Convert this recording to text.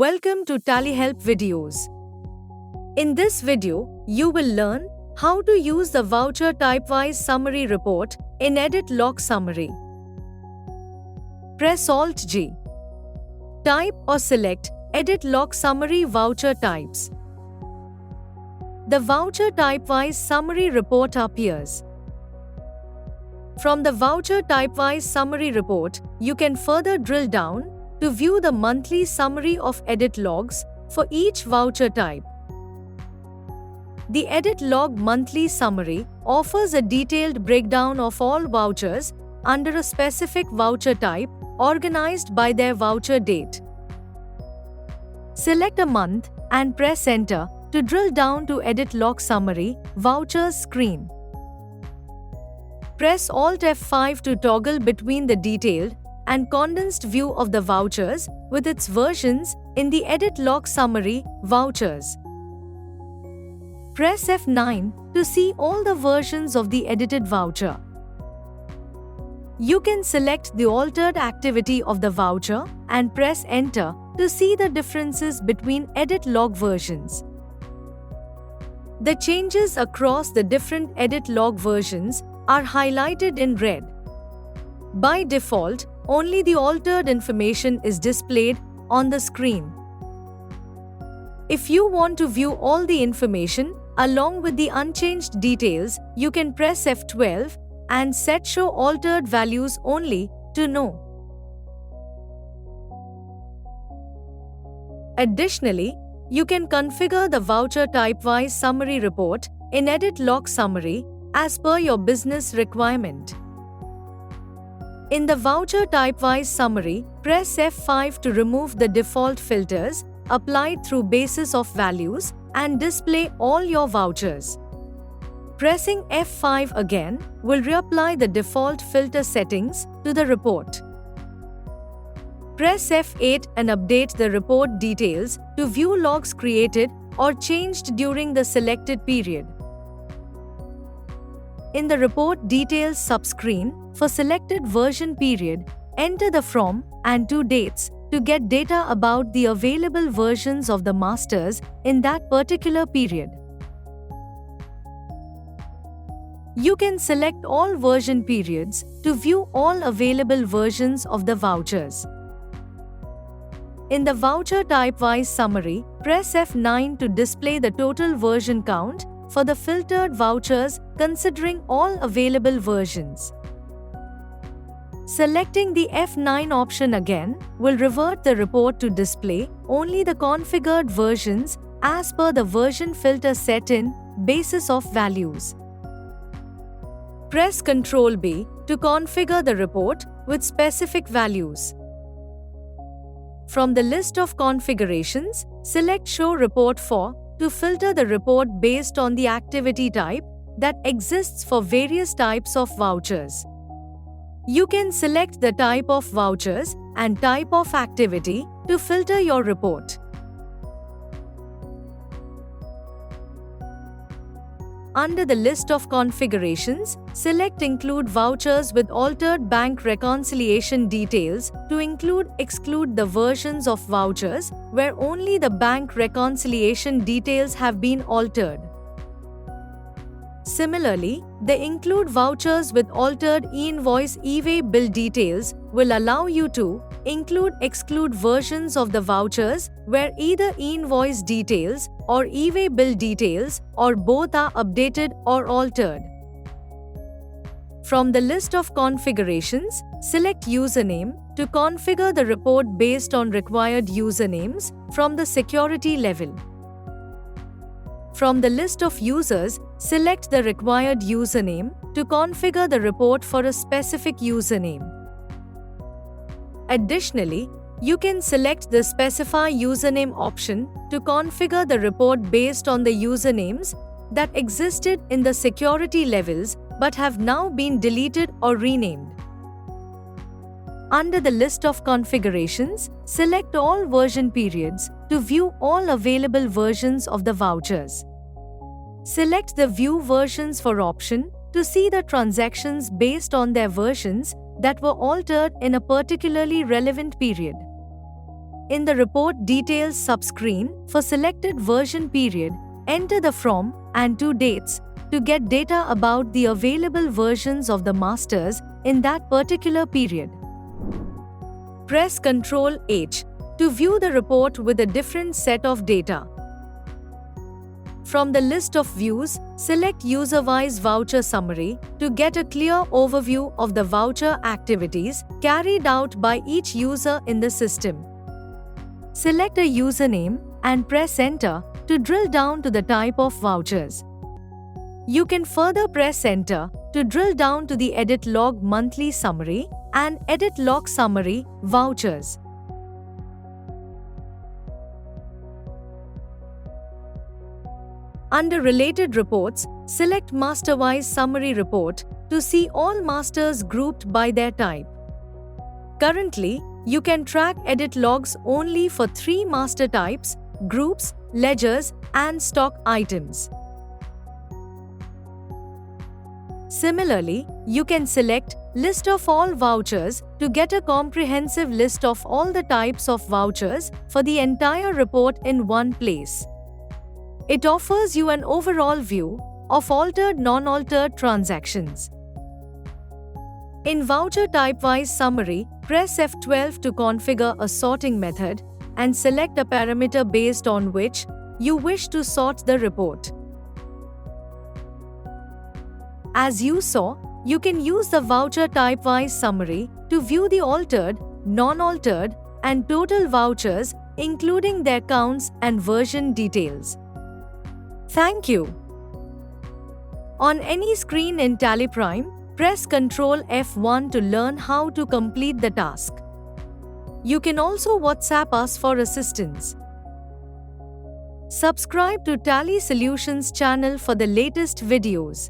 Welcome to TallyHelp videos. In this video, you will learn how to use the voucher typewise summary report in Edit Log Summary. Press Alt-G. Type or select Edit Log Summary Voucher Types. The voucher typewise summary report appears. From the voucher typewise summary report, you can further drill down to view the monthly summary of edit logs for each voucher type. The Edit Log Monthly Summary offers a detailed breakdown of all vouchers under a specific voucher type organized by their voucher date. Select a month and press Enter to drill down to Edit Log Summary Vouchers screen. Press Alt F5 to toggle between the detailed and condensed view of the vouchers with its versions in the Edit Log Summary Vouchers. Press F9 to see all the versions of the edited voucher. You can select the altered activity of the voucher and press Enter to see the differences between edit log versions. The changes across the different edit log versions are highlighted in red. By default, only the altered information is displayed on the screen. If you want to view all the information along with the unchanged details, you can press F12 and set Show Altered Values Only to know. Additionally, you can configure the voucher typewise summary report in Edit Log Summary as per your business requirement. In the voucher typewise summary, press F5 to remove the default filters applied through basis of values and display all your vouchers. Pressing F5 again will reapply the default filter settings to the report. Press F8 and update the report details to view logs created or changed during the selected period. In the Report Details subscreen, for selected version period, enter the from and to dates to get data about the available versions of the masters in that particular period. You can select all version periods to view all available versions of the vouchers. In the voucher typewise summary, press F9 to display the total version count for the filtered vouchers considering all available versions. Selecting the F9 option again will revert the report to display only the configured versions as per the version filter set in basis of values. Press Ctrl B to configure the report with specific values. From the list of configurations, select Show Report For to filter the report based on the activity type that exists for various types of vouchers. You can select the type of vouchers and type of activity to filter your report. Under the list of configurations, select Include Vouchers with Altered Bank Reconciliation Details to exclude the versions of vouchers where only the bank reconciliation details have been altered. Similarly, the Include Vouchers with Altered E-invoice e-way bill details will allow you to exclude versions of the vouchers where either e-invoice details or e-way bill details or both are updated or altered. From the list of configurations, select Username to configure the report based on required usernames from the security level. From the list of users, select the required username to configure the report for a specific username. Additionally, you can select the Specify Username option to configure the report based on the usernames that existed in the security levels but have now been deleted or renamed. Under the list of configurations, select all version periods to view all available versions of the vouchers. Select the View Versions for option to see the transactions based on their versions that were altered in a particularly relevant period. In the Report Details subscreen, for selected version period, enter the from and to dates to get data about the available versions of the masters in that particular period. Press Ctrl H to view the report with a different set of data. From the list of views, select User-wise Voucher Summary to get a clear overview of the voucher activities carried out by each user in the system. Select a username and press Enter to drill down to the type of vouchers. You can further press Enter to drill down to the Edit Log Monthly Summary and Edit Log Summary vouchers. Under Related Reports, select Master-wise Summary Report to see all masters grouped by their type. Currently, you can track edit logs only for 3 master types: groups, ledgers, and stock items. Similarly, you can select List of all vouchers to get a comprehensive list of all the types of vouchers for the entire report in one place. It offers you an overall view of altered non-altered transactions. In Voucher Typewise Summary, press F12 to configure a sorting method and select a parameter based on which you wish to sort the report. As you saw, you can use the Voucher Typewise Summary to view the altered, non-altered, and total vouchers, including their counts and version details. Thank you. On any screen in TallyPrime, press Ctrl F1 to learn how to complete the task. You can also WhatsApp us for assistance. Subscribe to Tally Solutions channel for the latest videos.